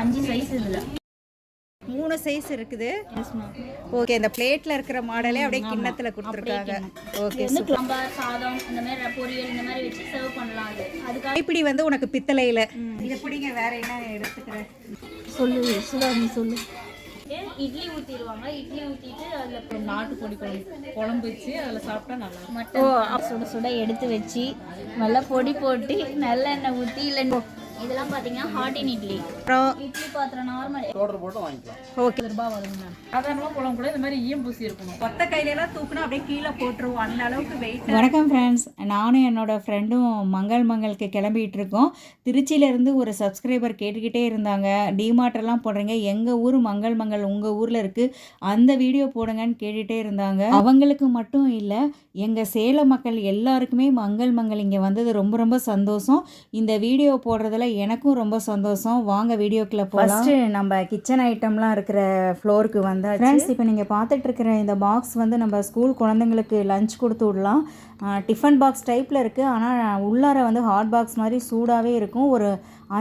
5 size இதில் 3 size இருக்குது. Okay, இந்த பிளேட்ல இருக்கிற மாடலே அப்படியே கிண்ணத்துல கொடுத்துருக்காங்க. ஓகே, சாம்பார் சாதம் இந்த மாதிரி பொரியல் இந்த மாதிரி வச்சு சர்வ் பண்ணலாம். அதுக்காக இப்படி வந்து உனக்கு பித்தளையில இது எப்படிங்க? வேற என்ன எடுத்துக்கிறேன் சொல்லு சுதாமி சொல்லு. இட்லி ஊற்றிடுவாங்க. இட்லி ஊற்றிட்டு அதில் நாட்டுக்கோழி குழம்பு வச்சு அதில் சாப்பிட்டா நல்லா மட்டன் சுட சுட எடுத்து வச்சு நல்லா பொடி போட்டு நல்லெண்ணெய் ஊற்றி இல்லை இதெல்லாம் பார்த்தீங்கன்னா ஹாட் இன் இட்லி. இட்லி பாத்திரம் நார்மல் ஓகே ரூபாய் வருங்க. சாதாரணமாக குழம்பு கூட இந்த மாதிரி ஈயம் பூசி இருக்கணும். ஒத்த கையிலலாம் தூக்குனா அப்படியே கீழே போட்டுருவோம், அந்த அளவுக்கு வெயிட். வணக்கம் ஃப்ரெண்ட்ஸ், நானும் என்னோட ஃப்ரெண்டும் மங்களுக்கு கிளம்பிகிட்டு இருக்கோம். திருச்சியிலேருந்து ஒரு சப்ஸ்கிரைபர் கேட்டுக்கிட்டே இருந்தாங்க, டிமார்ட்டெல்லாம் போடுறீங்க, எங்கள் ஊர் மங்கள் உங்கள் ஊரில் இருக்குது, அந்த வீடியோ போடுங்கன்னு கேட்டுகிட்டே இருந்தாங்க. அவங்களுக்கு மட்டும் இல்லை, எங்கள் சேலம் மக்கள் எல்லாருக்குமே மங்கள் இங்கே வந்தது ரொம்ப ரொம்ப சந்தோஷம். இந்த வீடியோ போடுறதுல எனக்கும் ரொம்ப சந்தோஷம். வாங்க வீடியோக்குள்ளே போகலாம். ஃபஸ்ட்டு நம்ம கிச்சன் ஐட்டம்லாம் இருக்கிற ஃப்ளோருக்கு வந்தால் ஃப்ரெண்ட்ஸ், இப்போ நீங்கள் பார்த்துட்ருக்கிற இந்த பாக்ஸ் வந்து நம்ம ஸ்கூல் குழந்தைங்களுக்கு லஞ்ச் கொடுத்து விடலாம். டிஃபன் பாக்ஸ் டைப்பில் இருக்குது, ஆனால் உள்ளார வந்து ஹாட் பாக்ஸ் மாதிரி சூடாகவே இருக்கும். ஒரு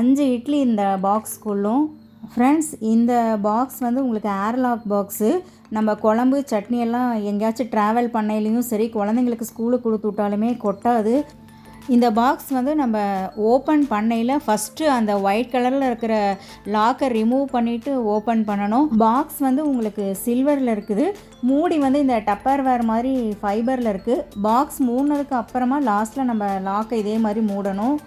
5 இட்லி இந்த பாக்ஸ்க்குள்ளும். ஃப்ரெண்ட்ஸ், இந்த பாக்ஸ் வந்து உங்களுக்கு ஏர்லாக் பாக்ஸு. நம்ம குழம்பு சட்னி எல்லாம் எங்கேயாச்சும் ட்ராவல் பண்ணையிலையும் சரி, குழந்தைங்களுக்கு ஸ்கூலுக்கு கொடுத்து விட்டாலுமே கொட்டாது. இந்த பாக்ஸ் வந்து நம்ம ஓப்பன் பண்ணையில் ஃபஸ்ட்டு அந்த ஒயிட் கலரில் இருக்கிற லாக்கை ரிமூவ் பண்ணிவிட்டு ஓப்பன் பண்ணணும். பாக்ஸ் வந்து உங்களுக்கு சில்வரில் இருக்குது. மூடி வந்து இந்த டப்பர்வேர் மாதிரி ஃபைபரில் இருக்குது. பாக்ஸ் மூடினதுக்கு அப்புறமா லாஸ்ட்டில் நம்ம லாக்கை இதே மாதிரி மூடணும்.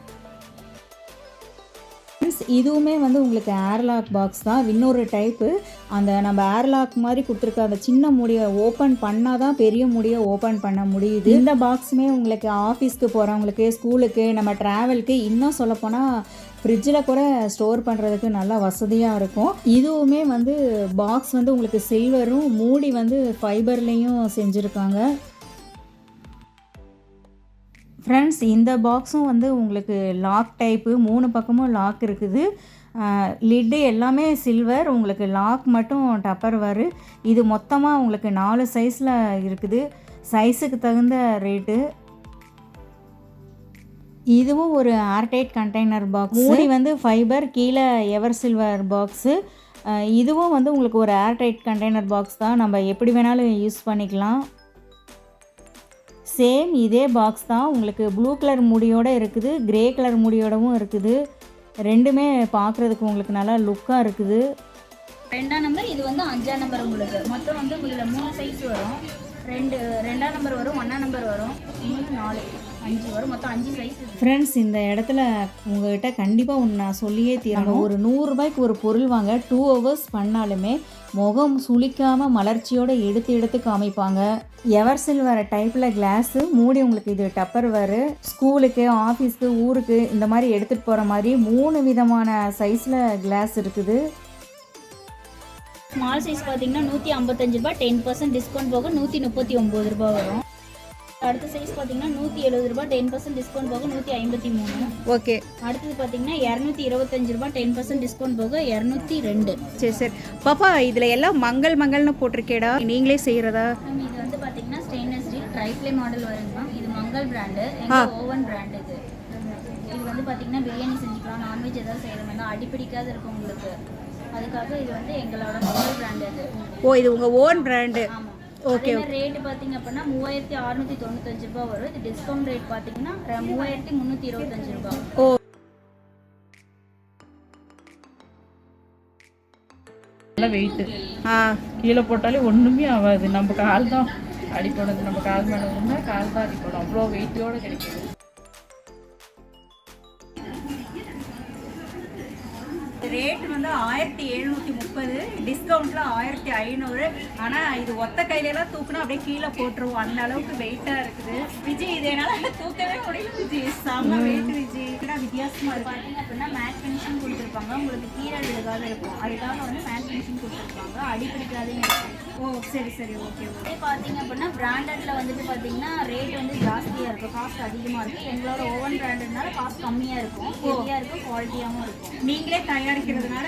இதுவுமே வந்து உங்களுக்கு ஏர்லாக் பாக்ஸ் தான். இன்னொரு டைப்பு, அந்த நம்ம ஏர்லாக் மாதிரி கொடுத்துருக்க அந்த சின்ன மூடியை ஓப்பன் பண்ணால் தான் பெரிய மூடியை ஓப்பன் பண்ண முடியுது. இந்த பாக்ஸுமே உங்களுக்கு ஆஃபீஸ்க்கு போகிறவங்களுக்கு, ஸ்கூலுக்கு, நம்ம ட்ராவலுக்கு, இன்னும் சொல்லப்போனால் ஃப்ரிட்ஜில் கூட ஸ்டோர் பண்ணுறதுக்கு நல்லா வசதியாக இருக்கும். இதுவுமே வந்து பாக்ஸ் வந்து உங்களுக்கு சில்வரும், மூடி வந்து ஃபைபர்லேயும் செஞ்சுருக்காங்க. ஃப்ரெண்ட்ஸ், இந்த பாக்ஸும் வந்து உங்களுக்கு லாக் டைப்பு, 3 பக்கமும் லாக் இருக்குது. லிட்டு எல்லாமே சில்வர், உங்களுக்கு லாக் மட்டும் டப்பர்வேர். இது மொத்தமாக உங்களுக்கு 4 சைஸில் இருக்குது. சைஸுக்கு தகுந்த ரேட்டு. இதுவும் ஒரு ஏர்டைட் கண்டெய்னர் பாக்ஸ். மூடி வந்து ஃபைபர், கீழே எவர் சில்வர் பாக்ஸு. இதுவும் வந்து உங்களுக்கு ஒரு ஏர்டைட் கண்டெய்னர் பாக்ஸ் தான், நம்ம எப்படி வேணாலும் யூஸ் பண்ணிக்கலாம். சேம் இதே பாக்ஸ் தான், உங்களுக்கு ப்ளூ கலர் மூடியோடு இருக்குது, கிரே கலர் மூடியோடவும் இருக்குது. ரெண்டுமே பார்க்குறதுக்கு உங்களுக்கு நல்லா லுக்காக இருக்குது. 2ஆம் நம்பர், இது வந்து 5ஆம் நம்பர். உங்களுக்கு மொத்தம் வந்து இதில் 3 சைஸ் வரும். 2ஆம் நம்பர் வரும், 1ஆம் நம்பர் வரும், 3, 4, 5 வரும். மொத்தம் 5 சைஸ். ஃப்ரெண்ட்ஸ், இந்த இடத்துல உங்கள்கிட்ட கண்டிப்பாக ஒன்று நான் சொல்லியே தீரணும். ஒரு 100 ரூபாய்க்கு ஒரு பொருள் வாங்க 2 ஹவர்ஸ் பண்ணாலுமே முகம் சுளிக்காமல் மலர்ச்சியோடு எடுத்து காமிப்பாங்க. எவர் சில்வர் டைப்பில் கிளாஸு மூடி, உங்களுக்கு இது டப்பர்வேர். ஸ்கூலுக்கு, ஆஃபீஸ்க்கு, ஊருக்கு இந்த மாதிரி எடுத்துகிட்டு போகிற மாதிரி 3 விதமான சைஸில் கிளாஸ் இருக்குது. ஸ்மால் சைஸ் பார்த்தீங்கன்னா 155 ரூபா, 10% டிஸ்கவுண்ட் போக 139 ரூபா வரும். அடுத்த சைஸ் பார்த்தீங்கன்னா 170 ரூபா, 10% டிஸ்கவுண்ட் போக 153. ஓகே. அடுத்தது பார்த்தீங்கன்னா 225 ரூபா, 10% டிஸ்கவுண்ட் போக 202. சரி பாப்பா, இதில் எல்லாம் மங்கள்னு போட்டிருக்கேடா, நீங்களே செய்கிறதா? இது வந்து பார்த்தீங்கன்னா ஸ்டெயின்லெஸ் ஸ்டீல் ட்ரைப்ளே மாடல் வருங்க மேம். இது மங்கள் பிராண்டு, எங்கள் ஓவன் பிராண்டு. இது வந்து பார்த்தீங்கன்னா பிரியாணி செஞ்சுக்கலாம், நான்வெஜ் ஏதாவது செய்கிற மாதிரி தான், அடிப்பிடிக்காது இருக்கும் உங்களுக்கு. அதுக்காக இது வந்து எங்களோட மங்கள் பிராண்டு. இது இது உங்கள் ஓன் பிராண்டு? ஆமாம். ஓகே. ரேட்டு பார்த்தீங்க அப்படின்னா 3695 ரூபா வரும். இது டிஸ்கவுண்ட் ரேட் பார்த்தீங்கன்னா 3325 ரூபா. ஓ, நல்ல வெயிட்டு. கீழே போட்டாலே ஒன்றுமே ஆகாது. நம்ம கால் தான் அடிப்படும். நம்ம கால் மேலே இருந்தால் கால் தான் அடிப்படும். அவ்வளோ வெயிட்டோடு கிடைக்குது. ரேட் வந்து 1730, டிஸ்கவுண்ட்டில் 1500. ஆனால் இது ஒத்த கையிலலாம் தூக்குனா அப்படியே கீழே போட்டுருவோம், அந்த அளவுக்கு வெயிட்டாக இருக்குது. விஜய், இது என்னால் தூக்கவே முடியல விஜய், செம்ம வெயிட் விஜய். வித்தியாசமாக இருக்கும். பார்த்தீங்க அப்படின்னா மேட் ஃபினிஷிங் கொடுத்துருப்பாங்க. உங்களுக்கு கீரை விழுகாத இருக்கும், அதுக்காக வந்து மேட் ஃபினிஷிங் கொடுத்துருப்பாங்க, அடிப்பிடிக்காதே இருக்கும். ஓ, சரி ஓகே. இதே பார்த்தீங்க அப்படின்னா பிராண்டடில் வந்துட்டு பார்த்தீங்கன்னா ரேட் வந்து ஜாஸ்தியாக இருக்கும், காஸ்ட் அதிகமாக இருக்குது. எங்களோட ஓவன் பிராண்டட்னால காஸ்ட் கம்மியாக இருக்கும், ஹெவியாக இருக்கும், குவாலிட்டியாகவும் இருக்கும். நீங்களே தயாரிக்கிறதுனால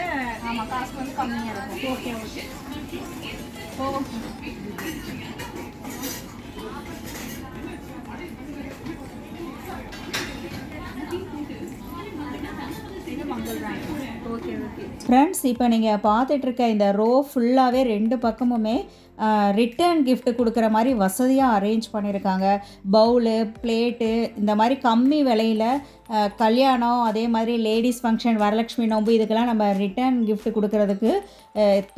ஆமாம், காஸ்ட் வந்து கம்மியாக இருக்கும். ஓகே. இது Mangal brand. Okay okay. Friends, இப்போ நீங்கள் பார்த்துட்ருக்க இந்த ரோ ஃபுல்லாகவே 2 பக்கமுமே ரிட்டர்ன் gift கொடுக்குற மாதிரி வசதியாக அரேஞ்ச் பண்ணியிருக்காங்க. பவுலு, பிளேட்டு இந்த மாதிரி கம்மி விலையில் கல்யாணம், அதே மாதிரி லேடிஸ் ஃபங்க்ஷன், வரலட்சுமி நோம்பு இதுக்கெல்லாம் நம்ம ரிட்டர்ன் gift கொடுக்கறதுக்கு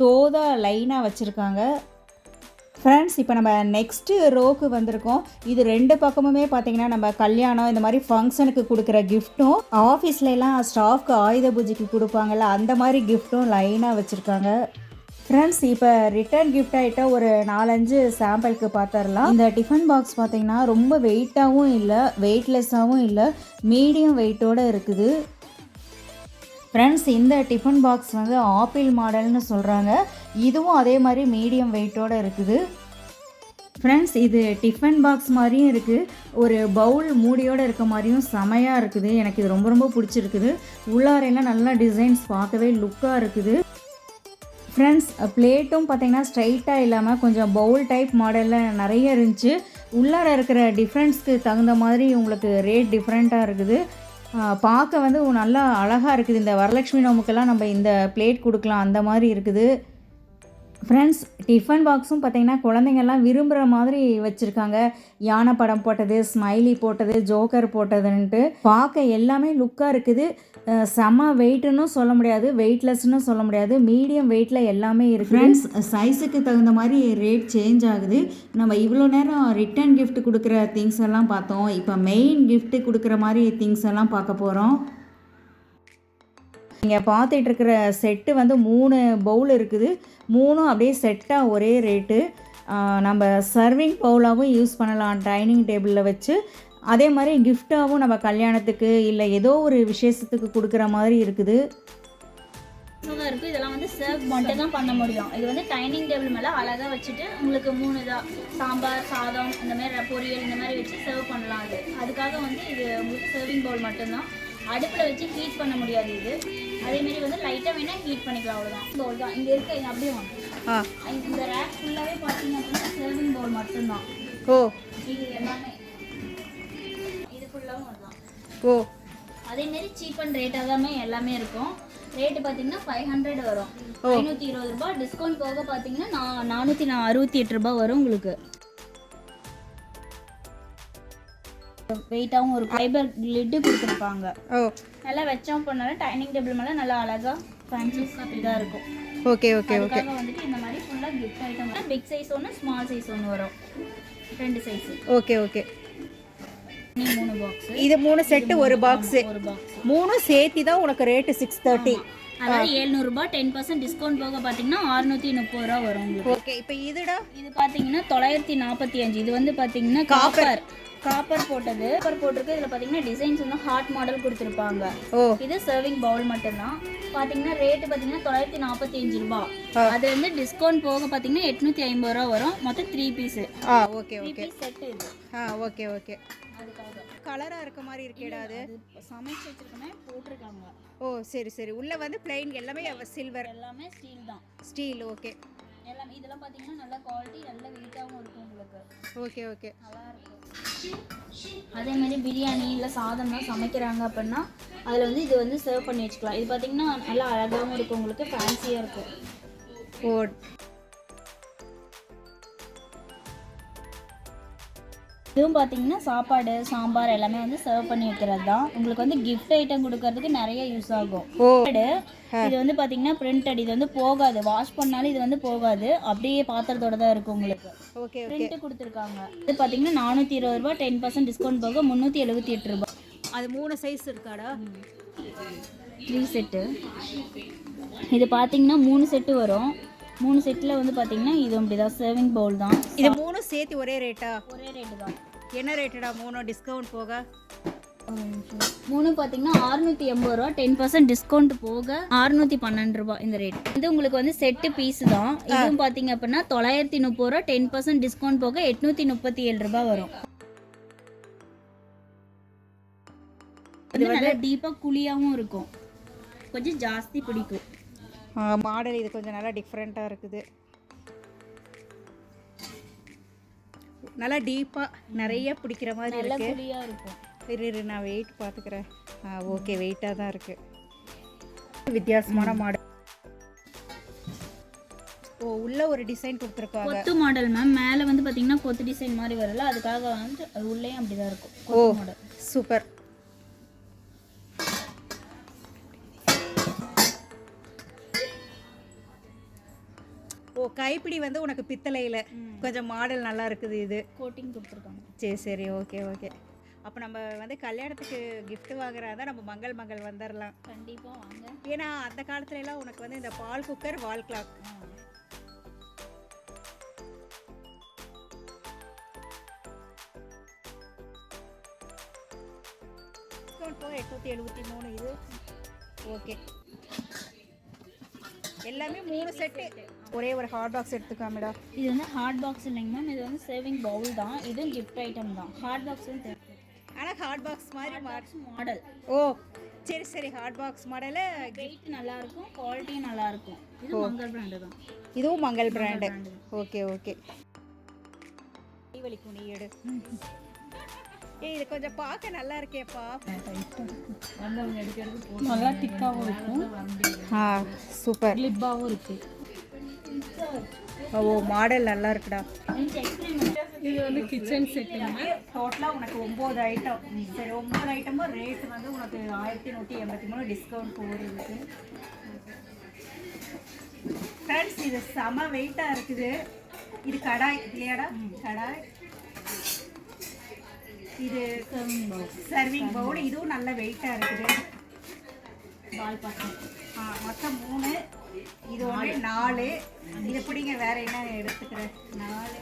தோதா லைனாக வச்சுருக்காங்க. ஃப்ரெண்ட்ஸ், இப்போ நம்ம நெக்ஸ்ட்டு ரோக்கு வந்திருக்கோம். இது 2 பக்கமுமே பார்த்திங்கன்னா நம்ம கல்யாணம் இந்த மாதிரி ஃபங்க்ஷனுக்கு கொடுக்குற கிஃப்ட்டும், ஆஃபீஸ்லாம் ஸ்டாஃப்க்கு ஆயுத பூஜைக்கு கொடுப்பாங்கள்ல அந்த மாதிரி கிஃப்ட்டும் லைனாக வச்சுருக்காங்க. ஃப்ரெண்ட்ஸ், இப்போ ரிட்டர்ன் கிஃப்ட் ஆகிட்ட ஒரு 4-5 சாம்பிளுக்கு பார்த்துடலாம். இந்த டிஃபன் பாக்ஸ் பார்த்திங்கன்னா ரொம்ப வெயிட்டாகவும் இல்லை, வெயிட்லெஸ்ஸாகவும் இல்லை, மீடியம் வெயிட்டோடு இருக்குது. ஃப்ரெண்ட்ஸ், இந்த டிஃபன் பாக்ஸ் வந்து ஆப்பிள் மாடல்னு சொல்கிறாங்க. இதுவும் அதே மாதிரி மீடியம் வெயிட்டோடு இருக்குது. ஃப்ரெண்ட்ஸ், இது டிஃபன் பாக்ஸ் மாதிரியும் இருக்குது, ஒரு பவுல் மூடியோடு இருக்க மாதிரியும் செமையாக இருக்குது. எனக்கு இது ரொம்ப ரொம்ப பிடிச்சிருக்குது. உள்ளாரையெல்லாம் நல்லா டிசைன்ஸ் பார்க்கவே லுக்காக இருக்குது. ஃப்ரெண்ட்ஸ், பிளேட்டும் பார்த்திங்கன்னா ஸ்ட்ரைட்டாக இல்லாமல் கொஞ்சம் பவுல் டைப் மாடலில் நிறைய இருந்துச்சு. உள்ளார இருக்கிற டிஃப்ரென்ஸ்க்கு தகுந்த மாதிரி உங்களுக்கு ரேட் டிஃப்ரெண்ட்டாக இருக்குது. பார்க்க வந்து நல்லா அழகாக இருக்குது. இந்த வரலட்சுமி நோம்புக்கெல்லாம் நம்ம இந்த பிளேட் கொடுக்கலாம், அந்த மாதிரி இருக்குது. ஃப்ரெண்ட்ஸ், டிஃபன் பாக்ஸும் பார்த்திங்கன்னா குழந்தைங்கள்லாம் விரும்புகிற மாதிரி வச்சுருக்காங்க. யானை படம் போட்டது, ஸ்மைலி போட்டது, ஜோக்கர் போட்டதுன்ட்டு பார்க்க எல்லாமே லுக்காக இருக்குது. செம வெயிட்டுன்னு சொல்ல முடியாது, வெயிட்லெஸ்ன்னு சொல்ல முடியாது, மீடியம் வெயிட்டில் எல்லாமே இருக்குது. ஃப்ரெண்ட்ஸ், சைஸுக்கு தகுந்த மாதிரி ரேட் சேஞ்ச் ஆகுது. நம்ம இவ்வளோ நேரம் ரிட்டர்ன் gift கொடுக்குற திங்ஸ் எல்லாம் பார்த்தோம். இப்போ மெயின் gift கொடுக்குற மாதிரி திங்ஸ் எல்லாம் பார்க்க போகிறோம். நீங்கள் பார்த்துட்டு இருக்கிற செட்டு வந்து 3 பவுல் இருக்குது. 3ம் அப்படியே செட்டாக ஒரே ரேட்டு. நம்ம சர்விங் பவுலாகவும் யூஸ் பண்ணலாம் டைனிங் டேபிளில் வச்சு. அதே மாதிரி கிஃப்டாகவும் நம்ம கல்யாணத்துக்கு இல்லை ஏதோ ஒரு விசேஷத்துக்கு கொடுக்குற மாதிரி இருக்குது. இருக்குது. இதெல்லாம் வந்து சர்வ் மட்டும் தான் பண்ண முடியும். இது வந்து டைனிங் டேபிள் மேலே அழகாக வச்சுட்டு உங்களுக்கு 3 சாம்பார், சாதம், இந்த மாதிரி பொரியல் இந்த மாதிரி வச்சு சர்வ் பண்ணலாம். அதுக்காக வந்து இது உங்களுக்கு சர்விங் பவுல் மட்டும்தான். அடுப்பில் வச்சு ஹீட் பண்ண முடியாது இது. அதேமாரி வந்து லைட்டாக வேணால் ஹீட் பண்ணிக்கலாம், அவ்வளோதான். பவுல் தான் இங்கே இருக்க. இது அப்படியே வாங்க. இந்த ரேக் ஃபுல்லாகவே பார்த்தீங்க அப்படின்னா சர்விங் பவுல் மட்டும்தான். இது எல்லாமே இது ஃபுல்லாகவும் அதுதான். அதேமாரி சீப் அண்ட் ரேட்டாக தான் எல்லாமே இருக்கும். ரேட்டு பார்த்தீங்கன்னா 500 வரும், 520 ரூபா. டிஸ்கவுண்ட் போக பார்த்தீங்கன்னா 468 ரூபா வரும் உங்களுக்கு. வெயிட்டாகவும் ஒரு ஃபைபர் லிட்டு கொடுத்துருப்பாங்க. நல்லா வச்சோம் பண்ணாலும் டைனிங் டேபிள் மேலே நல்லா அழகாக ஃபேன்சி இதாக இருக்கும். Okay okay okay. வந்துட்டு இந்த மாதிரி ஃபுல்லாக கிஃப்ட் ஐட்டம் பிக் சைஸ் ஒன்று, ஸ்மால் சைஸ் ஒன்று வரும், 2 சைஸ். Okay okay. 3 பாக்ஸ். இது 3 செட்டு, ஒரு பாக்ஸு. 3 சேர்த்தி தான் உனக்கு ரேட்டு 630. அதாவது 700 ரூபாய். 10% டிஸ்கவுண்ட் போக பார்த்தீங்கன்னா 630 ரூபா வரும் உங்களுக்கு. ஓகே. இப்போ இதுடா, இது பார்த்தீங்கன்னா 945. இது வந்து பார்த்தீங்கன்னா காப்பர் போட்டது. காப்பர் போட்டிருக்கு. இதில் பார்த்தீங்கன்னா டிசைன்ஸ் வந்து ஹார்ட் மாடல் கொடுத்துருப்பாங்க. இது சர்விங் பவுல் மட்டும்தான். பார்த்தீங்கன்னா ரேட்டு பார்த்தீங்கன்னா 945 ரூபா. அது வந்து டிஸ்கவுண்ட் போக பார்த்தீங்கன்னா 850 ரூபா வரும். மொத்தம் 3 பீஸு. Okay okay. செட் இது. Okay okay. அதுக்காக கலராக இருக்க மாதிரி இருக்கேடா. அது சமைச்சு வச்சிருக்கோமே போட்டிருக்காங்க. சரி சரி. உள்ளே வந்து பிளைன் எல்லாமே சில்வர், எல்லாமே ஸ்டீல் தான். ஸ்டீல். ஓகே. எல்லாமே இதெல்லாம் பார்த்தீங்கன்னா நல்ல குவாலிட்டி, நல்ல வெயிட்டாகவும் இருக்கும் உங்களுக்கு. Okay okay. நல்லா இருக்கும். அதே மாதிரி பிரியாணி இல்லை சாதம்லாம் சமைக்கிறாங்க அப்படின்னா அதில் வந்து இது வந்து சர்வ் பண்ணி வச்சுக்கலாம். இது பார்த்தீங்கன்னா நல்லா அழகாகவும் இருக்கும், உங்களுக்கு ஃபேன்சியாக இருக்கும். இதுவும் பார்த்தீங்கன்னா சாப்பாடு, சாம்பார் எல்லாமே வந்து சர்வ் பண்ணி வைக்கிறது தான். உங்களுக்கு வந்து கிஃப்ட் ஐட்டம் கொடுக்கறதுக்கு நிறைய யூஸ் ஆகும். இது வந்து பார்த்தீங்கன்னா பிரிண்டட். இது வந்து போகாது, வாஷ் பண்ணாலும் இது வந்து போகாது, அப்படியே பாத்திரத்தோட தான் இருக்கும் உங்களுக்கு. ஓகே. பிரிண்ட் கொடுத்துருக்காங்க. இது பார்த்தீங்கன்னா 420 ரூபா. 10% டிஸ்கவுண்ட் போக 378 ரூபா. அது 3 சைஸ் இருக்காடா? 3 செட்டு. இது பார்த்தீங்கன்னா 3 செட்டு வரும். 3 செட்டில் வந்து பார்த்தீங்கன்னா இது அப்படி தான் சர்விங் பவுல் தான். இது 3 சேர்த்து ஒரே ரேட்டா? ஒரே ரேட்டு தான். என்ன ரேட்டுடா 3 டிஸ்கவுண்ட் போக? 3 பார்த்தீங்கன்னா 680 ரூபா. 10% டிஸ்கவுண்ட் போக 612 ரூபா இந்த ரேட். இது உங்களுக்கு வந்து செட்டு பீஸ் தான். இதுவும் பார்த்தீங்க அப்படின்னா 930 ரூபா. 10% டிஸ்கவுண்ட் போக 837 ரூபா வரும். இது நல்லா டீப்பாக குழியாகவும் இருக்கும், கொஞ்சம் ஜாஸ்தி பிடிக்கும். மாடல் இது கொஞ்சம் நல்லா டிஃப்ரெண்ட்டாக இருக்குது. நல்லா டீப்பாக நிறைய பிடிக்கிற மாதிரி இருக்கு. குழியாக இருக்கும். இரு நான் வெயிட் பார்த்துக்கிறேன். ஓகே, வெயிட்டாக தான் இருக்குது. வித்தியாசமான மாடல். ஓ உள்ள ஒரு டிசைன் கொடுத்துருக்காங்க. கொத்து மாடல் மேம். மேலே வந்து பார்த்தீங்கன்னா கொத்து டிசைன் மாதிரி வரல, அதுக்காக வந்து அது உள்ளேயும் அப்படி தான் இருக்கும். ஓ கொத்து மாடல். சூப்பர். ஓ கைப்பிடி வந்து உனக்கு பித்தளையில் கொஞ்சம் மாடல் நல்லா இருக்குது. இது கோட்டிங் கொடுத்துருக்காங்க. சரி சரி ஓகே ஓகே. அப்போ நம்ம வந்து கல்யாணத்துக்கு gift வாங்குறதா நம்ம மங்கள் வந்துடலாம். கண்டிப்பாக வாங்க. ஏன்னா அந்த காலத்துல எல்லாம் உனக்கு வந்து இந்த பால் குக்கர் வால் கிளாக். டிஸ்கவுண்ட் போக 873 இது. ஓகே எல்லாமே 3 செட்டு. ஒரே ஒரு ஹாட் பாக்ஸ் எடுத்துக்காமடா. இது வந்து ஹாட் பாக்ஸ் இல்லைங்க மேம், இது வந்து சேவிங் பவுல் தான். இதுவும் கிஃப்ட் ஐட்டம் தான். ஹாட் பாக்ஸ் ஆனால் ஹாட் பாக்ஸ் மாதிரி மாடல். ஓ சரி சரி. ஹாட் பாக்ஸ் மாடலு வெயிட் நல்லா இருக்கும், குவாலிட்டியும் நல்லா இருக்கும். இது மங்கள் பிராண்டு தான். இதுவும் மங்கள் பிராண்டு. Okay okay. வலிக்கும் நீ எடு. இது கொஞ்சம் பார்க்க நல்லா இருக்கேப்பா. நல்லா திக்காகவும் இருக்கும். சூப்பர். லிப்பாகவும் இருக்கு. ஓ மாடல் நல்லா இருக்குடா. இது வந்து கிச்சன் செட்டுங்க. டோட்டலாக உனக்கு 9 ஐட்டம். சரி 9 ஐட்டமும் ரேட் வந்து உனக்கு 1183 டிஸ்கவுண்ட் போடுறதுக்கு. ஃப்ரெண்ட்ஸ் இது செம வெயிட்டாக இருக்குது. இது கடாய் இல்லையாடா? கடாய். இது சர்விங் பவுல். இதுவும் நல்ல வெயிட்டாக இருக்குது. பால் பாத்திரம். மொத்தம் 3. இது ஒன்று 4. இது பிடிங்க. வேற என்ன எடுத்துக்கிறேன்? 4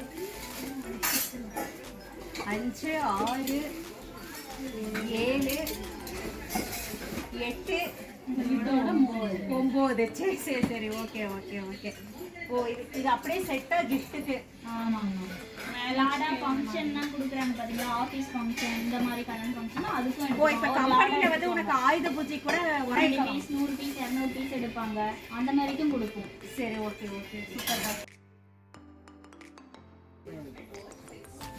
5 6 7 8 9. சரி சரி சரி ஓகே ஓகே ஓகே. ஓ இது அப்படியே செட்டாக கிஃப்ட்டுக்கு. ஆமாங்க. லாடா ஃபங்க்ஷன்லாம் கொடுக்குறாங்க பார்த்தீங்களா, ஆஃபீஸ் ஃபங்க்ஷன் இந்த மாதிரி கல்யாண ஃபங்க்ஷன் அதுக்கும். ஓ இப்போ கம்பெனியில் வந்து உனக்கு ஆயுத பூஜை கூட 1 பீஸ் 100 பீஸ் 200 பீஸ் எடுப்பாங்க, அந்த மாதிரிக்கும் கொடுப்போம். சரி ஓகே ஓகே சூப்பர் தான்.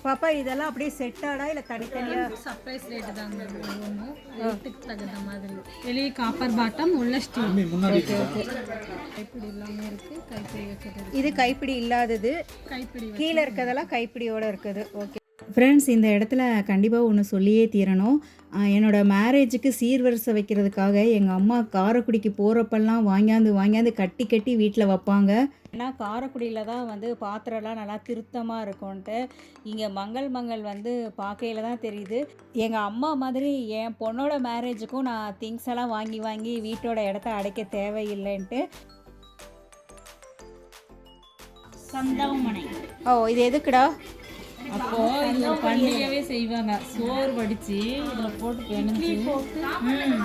பாப்பா இதெல்லாம் அப்படியே செட்டாடா இல்லை தனித்தனியாக? சர்ப்ரைஸ் ரேட்டு தாங்க. ஒவ்வொன்றும் ரேட்டுக்கு தகுந்த மாதிரி. வெளியே காப்பர் பாட்டம், உள்ள ஸ்டீல். Okay okay. கைப்பிடி எல்லாமே இருக்குது. கைப்பிடி வச்சுட்டு இது கைப்பிடி இல்லாதது. கைப்பிடி கீழே இருக்கிறதெல்லாம் கைப்பிடியோடு இருக்குது. ஓகே ஃப்ரெண்ட்ஸ், இந்த இடத்துல கண்டிப்பாக ஒன்று சொல்லியே தீரணும். என்னோடய மேரேஜுக்கு சீர்வரிசை வைக்கிறதுக்காக எங்கள் அம்மா காரைக்குடிக்கு போகிறப்பெல்லாம் வாங்கியாந்து கட்டி கட்டி வீட்டில் வைப்பாங்க. ஏன்னா காரைக்குடியில் தான் வந்து பாத்திரம்லாம் நல்லா திருத்தமாக இருக்கும்ன்ட்டு. இங்கே மங்கள் வந்து பார்க்கையில் தான் தெரியுது. எங்கள் அம்மா மாதிரி என் பொண்ணோட மேரேஜுக்கும் நான் திங்ஸ் எல்லாம் வாங்கி வீட்டோட இடத்த அடைக்க தேவையில்லைன்ட்டு. சந்தாமனை. ஓ இது எதுக்குடா? அப்போ இது பண்டிகையாவே செய்வாங்க. சோறு வடிச்சு இதுல போட்டு பெனஞ்சு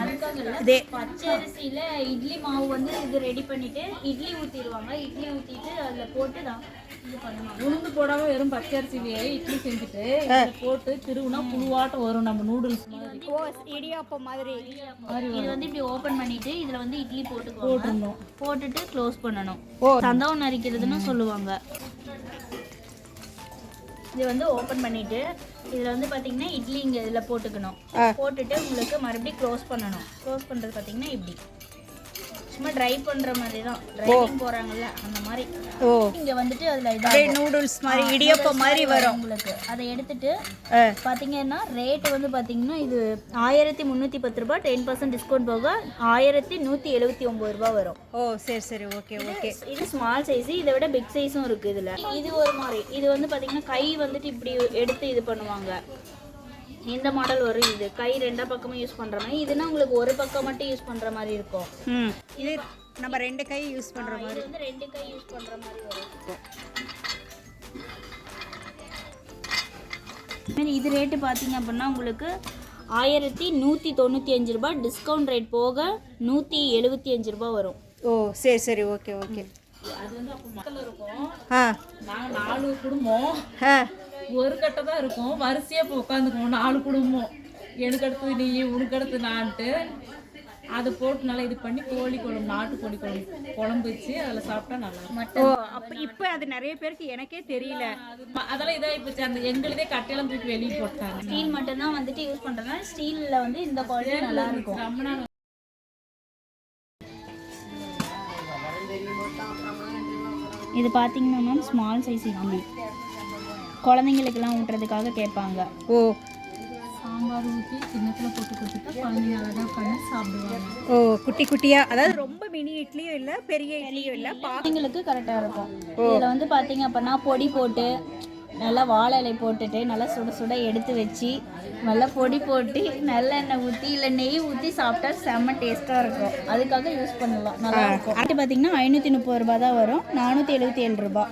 அதுக்காக பச்சை அரிசியில இட்லி மாவு வந்து இது ரெடி பண்ணிட்டு இட்லி ஊத்திடுவாங்க. இட்லி ஊத்திட்டு அதுல போட்டு தான் இது பண்ணுவாங்க. உளுந்து போடாம வெறும் பச்சரிசிலேயே இட்லி செஞ்சுட்டு இதை போட்டு திருவுனா புழுவாட்டம் வரும். நம்ம நூடுல்ஸ் மாதிரி. ஓ இடியாப்பம் மாதிரி. இது வந்து இப்படி ஓபன் பண்ணிட்டு இதுல வந்து இட்லி போட்டுக்கணும். போட்டுட்டு க்ளோஸ் பண்ணணும். சந்தவம் அரிக்கிறதுன்னு சொல்லுவாங்க. இது வந்து ஓப்பன் பண்ணிட்டு இதில் வந்து பார்த்தீங்கன்னா இட்லி இங்கே இதில் போட்டுக்கணும். போட்டுட்டு உங்களுக்கு மறுபடியும் க்ளோஸ் பண்ணணும். க்ளோஸ் பண்ணுறது பார்த்தீங்கன்னா இப்படி சும்மா ட்ரை பண்ணுற மாதிரி தான். ட்ரைவிங் போகிறாங்கல்ல அந்த மாதிரி. ஓ இங்கே வந்துட்டு அதில் இதாக நூடுல்ஸ் மாதிரி இடியாப்பம் மாதிரி வரும் உங்களுக்கு. அதை எடுத்துட்டு பார்த்தீங்கன்னா ரேட்டு வந்து பார்த்தீங்கன்னா இது 1310 ரூபா. 10% டிஸ்கவுண்ட் போக 1179 ரூபா வரும். ஓ சரி சரி ஓகே ஓகே. இது ஸ்மால் சைஸ். இதை விட பிக் சைஸும் இருக்குது இதில். இது ஒரு மாதிரி. இது வந்து பார்த்தீங்கன்னா கை வந்துட்டு இப்படி எடுத்து இது பண்ணுவாங்க. இந்த மாடல் வரும். இது கை 2 பக்கமும் யூஸ் பண்ணுற மாதிரி. இதுனா உங்களுக்கு ஒரு பக்கம் மட்டும் யூஸ் பண்ணுற மாதிரி இருக்கும். இது நம்ம 2 கை யூஸ் பண்ணுற மாதிரி. இது வந்து 2 கை யூஸ் பண்ணுற மாதிரி வரும். இது ரேட்டு பார்த்தீங்க அப்படின்னா உங்களுக்கு 1195 ரூபா. டிஸ்கவுண்ட் ரேட் போக 175 ரூபா வரும். ஓ சரி சரி ஓகே ஓகே. அது வந்து அப்போ மக்கள் இருக்கும். நாங்கள் 4 குடும்பம் ஒரு கட்டை தான் இருக்கும். வரிசையாக இப்போ உட்காந்துக்குவோம் 4 குடும்பம். எனக்கு அடுத்தது நீ, உனக்கு அடுத்து நான்ட்டு அதை போட்டு நல்லா இது பண்ணி கோழி குழம்பு, நாட்டுக்கோழி குழம்பு வச்சு அதில் சாப்பிட்டா நல்லா இருக்கும். ஓ அப்போ இப்போ அது நிறைய பேருக்கு எனக்கே தெரியல. அதெல்லாம் இதாக இப்போ அந்த எங்களுதே கட்டையெல்லாம் தூக்கி வெளியே போட்டாங்க. ஸ்டீல் மட்டும் தான் வந்துட்டு யூஸ் பண்ணுறதுனால ஸ்டீலில் வந்து இந்த குவாலிட்டி நல்லா இருக்கும். ரொம்ப நாள் இது பார்த்தீங்கன்னா மேம் ஸ்மால் சைஸ் இட்லி, குழந்தைங்களுக்கெல்லாம் ஊட்டுறதுக்காக கேட்பாங்க. ஓ சாம்பார் ஊற்றி கிண்ணத்தில் போட்டு கொடுத்துட்டா குழந்தைங்க அழகாக பண்ணி சாப்பிடுவாங்க. ஓ குட்டி குட்டியாக, அதாவது ரொம்ப மினி இட்லியும் இல்லை பெரிய இட்லியும் இல்லை, குழந்தைங்களுக்கு கரெக்டாக இருக்கும். இதில் வந்து பார்த்தீங்க அப்படின்னா பொடி போட்டு நல்லா வாழை இலை போட்டுட்டு நல்லா சுட சுட எடுத்து வச்சு நல்லா பொடி போட்டு நல்லெண்ணெய் ஊற்றி இல்லை நெய் ஊற்றி சாப்பிட்டா செம்ம டேஸ்ட்டாக இருக்கும். அதுக்காக யூஸ் பண்ணலாம், நல்லா இருக்கும். அது பார்த்தீங்கன்னா 530 ரூபா தான் வரும், 477 ரூபா.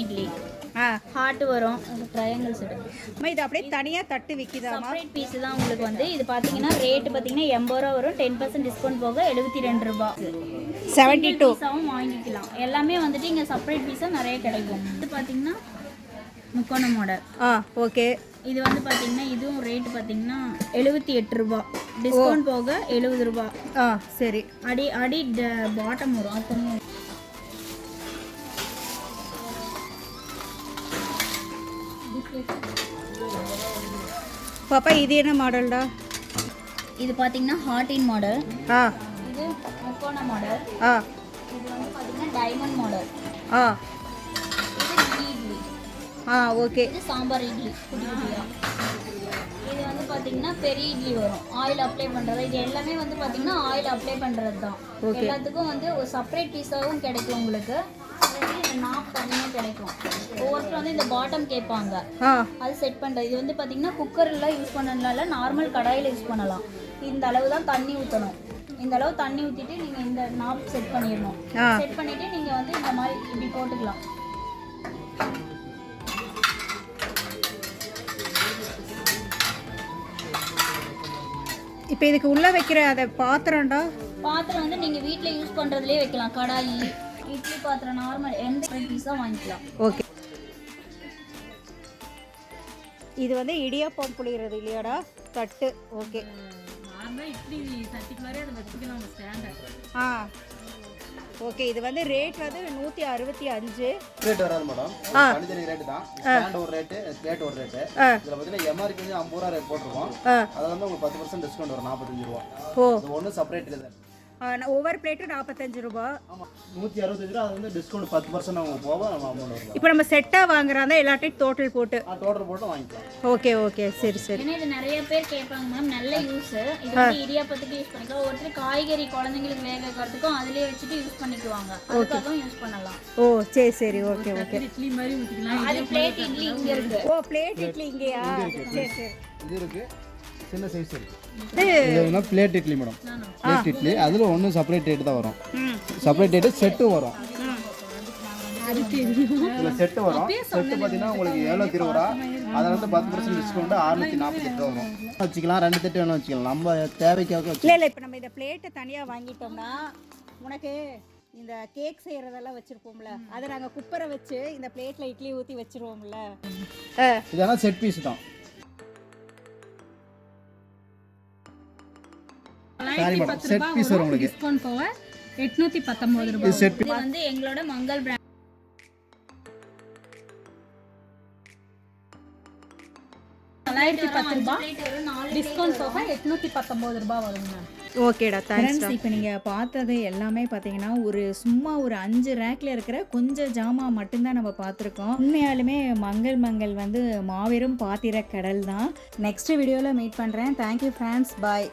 இட்லி ஹார்ட் வரும், ட்ரையாங்கிள் செட். இது அப்படியே தனியாக தட்டு விற்கிதாமா? செப்பரேட் பீஸ் தான் உங்களுக்கு வந்து. இது பார்த்தீங்கன்னா ரேட்டு பார்த்தீங்கன்னா 80 ரூபா வரும், 10% டிஸ்கவுண்ட் போக 72 ரூபா. 72 பீஸாகவும் வாங்கிக்கலாம். எல்லாமே வந்துட்டு இங்கே செப்பரேட் பீஸாக நிறைய கிடைக்கும். இது பார்த்தீங்கன்னா முக்கோண மாடல். ஓகே. இது வந்து பார்த்தீங்கன்னா இதுவும் ரேட்டு பார்த்தீங்கன்னா 78 ரூபா, டிஸ்கவுண்ட் போக 70 ரூபா. சரி. அடி அடி பாட்டம் வரும் அத்தனை. பாப்பா இது என்ன மாடல்டா? இது பார்த்தீங்கன்னா ஹார்டின் மாடல். இது முக்கோண மாடல். இது வந்து பார்த்தீங்கன்னா டைமண்ட் மாடல். இது மினி இட்லி. ஓகே. இது சாம்பார் இட்லி குட்டி குட்டியா. இது வந்து பார்த்தீங்கன்னா பெரிய இட்லி வரும், ஆயில் அப்ளை பண்ணுறது. இது எல்லாமே வந்து பார்த்தீங்கன்னா ஆயில் அப்ளை பண்ணுறது தான். எல்லாத்துக்கும் வந்து ஒரு செப்பரேட் பீஸாகவும் கிடைக்கும் உங்களுக்கு, நாப் தனியாக கிடைக்கும். ஒவ்வொருத்தரும் வந்து இந்த பாட்டம் கேட்பாங்க, அது செட் பண்ணுறது. இது வந்து பார்த்தீங்கன்னா குக்கரில் யூஸ் பண்ணலாம், நார்மல் கடாயில் யூஸ் பண்ணலாம். இந்த அளவு தான் தண்ணி ஊற்றணும். இந்த அளவு தண்ணி ஊற்றிட்டு நீங்கள் இந்த நாப் செட் பண்ணிடணும். செட் பண்ணிவிட்டு நீங்கள் வந்து இந்த மாதிரி இப்படி போட்டுக்கலாம். இப்போ இதுக்கு உள்ளே வைக்கிற அதை பாத்திரம்டா? பாத்திரம் வந்து நீங்கள் வீட்டில் யூஸ் பண்ணுறதுலேயே வைக்கலாம். கடாயி, இட்லி பாத்திரம், நார்மல் எந்த பீஸாக வாங்கிக்கலாம். ஓகே. இது வந்து இடியாப்பம் புளிகிறது இல்லையாடா தட்டு? ஓகே. நார்மலாக இட்லி சட்டிக்கு மாதிரி அதை வச்சுக்கலாம் ஸ்டாண்டர்ட். ஓகே. இது வந்து ரேட் வந்து 165. ரேட் வராது மேடம், தனித்தனி ரேட்டு தான். ஸ்டாண்ட் ஒரு ரேட்டு, பிளேட் ஒரு ரேட்டு. இதில் பார்த்தீங்கன்னா எம்ஆர்பி வந்து 50 ரூபா ரேட் போட்டிருக்கோம். அதில் வந்து உங்களுக்கு 10% டிஸ்கவுண்ட் வரும், 45 ரூபா. இது ஒன்றும் செப்பரேட் இல்லை. ஒவ்வொரு பிளேட்டு 45 ரூபா. ஆமாம், 165 ரூபா. அது வந்து டிஸ்கவுண்ட் 10% அவங்க போக நம்ம அமௌண்ட் வரும். இப்போ நம்ம செட்டாக வாங்குறாங்க எல்லாத்தையும் டோட்டல் போட்டு? டோட்டல் போட்டு வாங்கிக்கலாம். ஓகே ஓகே, சரி சரி. ஏன்னா இது நிறைய பேர் கேட்பாங்க மேம், நல்ல யூஸ். இது வந்து இடியாப்பத்துக்கு யூஸ் பண்ணிக்கலாம். ஒருத்தர் காய்கறி குழந்தைங்களுக்கு வேக வைக்கிறதுக்கும் அதிலே வச்சுட்டு யூஸ் பண்ணிக்குவாங்க, அதுக்காகவும் யூஸ் பண்ணலாம். சரி சரி, ஓகே ஓகே. இட்லி மாதிரி ஊற்றிக்கலாம். அது பிளேட் இட்லி இங்கே இருக்கு. பிளேட் இட்லி இங்கேயா? சரி சரி. இது இருக்கு, சின்ன சைஸ் இருக்கு. இது plate idli madam, plate idli. அதில் ஒன்றும் செப்பரேட் ரேட்டு தான் வரும். செப்பரேட் ரேட்டு செட்டு வரும். இதில் செட்டு வரும். செட்டு பார்த்தீங்கன்னா உங்களுக்கு 720 ரூபா. அதில் வந்து 10% டிஸ்கவுண்ட் 648 ரூபா வரும். வச்சுக்கலாம், 2 தட்டு வேணும் வச்சுக்கலாம், நம்ம தேவைக்காக. இல்லை இப்போ நம்ம இந்த பிளேட்டை தனியாக வாங்கிட்டோம்னா உனக்கு இந்த கேக் செய்கிறதெல்லாம் வச்சுருப்போம்ல, அதை நாங்கள் குப்பரை வச்சு இந்த பிளேட்டில் இட்லி ஊற்றி வச்சுருவோம்ல. இதெல்லாம் செட் பீஸ் தான். சாரி மேடம், செட் பீஸ் வரும் உங்களுக்கு. டிஸ்கவுண்ட் போக 819 ரூபாய். இது வந்து எங்களோட மங்கள் பிராண்ட். டிஸ்கவுண்ட் போக 819 ரூபாய் வருங்க. ஓகேடா, தேங்க்ஸ். இப்போ நீங்கள் பார்த்தது எல்லாமே பார்த்தீங்கன்னா சும்மா ஒரு 5 ரேக்கில் இருக்கிற கொஞ்சம் ஜாமான் மட்டும்தான் நம்ம பார்த்துருக்கோம். உண்மையாலுமே மங்கள் வந்து மாபெரும் பாத்திர கடல் தான். நெக்ஸ்ட் வீடியோவில் மீட் பண்ணுறேன். தேங்க்யூ ஃப்ரெண்ட்ஸ், பாய்.